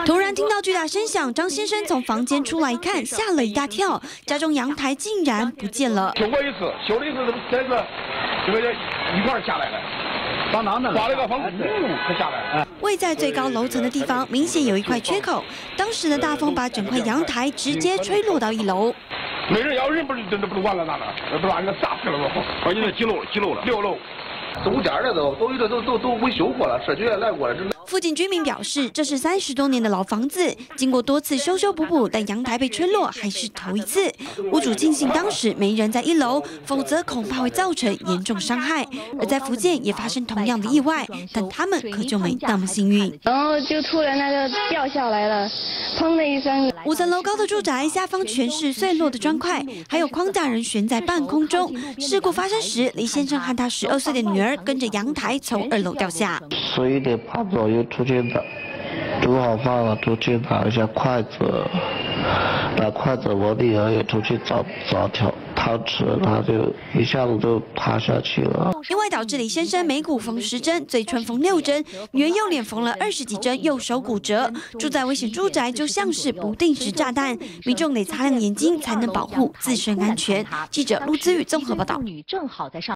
突然听到巨大声响，张先生从房间出来一看，吓了一大跳，家中阳台竟然不见了。修过一次，修了一次这个一块下来了。 当当的，刮了个风，可下来了。位在最高楼层的地方，明显有一块缺口。当时的大风把整块阳台直接吹落到1楼。没人要人不是真的不完了，那不把人给炸死了都。而且几楼了？6楼。中间的都维修过了，社区也来过了。附近居民表示，这是30多年的老房子，经过多次修补，但阳台被吹落还是头一次。屋主庆幸当时没人在1楼，否则恐怕会造成严重伤害。而在福建也发生同样的意外，但他们可就没那么幸运。然后就突然那个掉下来了，砰的一声。5层楼高的住宅下方全是碎落的砖块，还有框架人悬在半空中。事故发生时，李先生和他12岁的女儿跟着阳台从2楼掉下。水的怕走，又出去煮好饭了，出去拿一下筷子，拿筷子我女儿也出去找汤吃，他就一下子就趴下去了。意外导致李先生眉骨缝10针，嘴唇缝6针，女儿右脸缝了20几针，右手骨折。住在危险住宅就像是不定时炸弹，民众得擦亮眼睛才能保护自身安全。记者陆姿雨综合报道。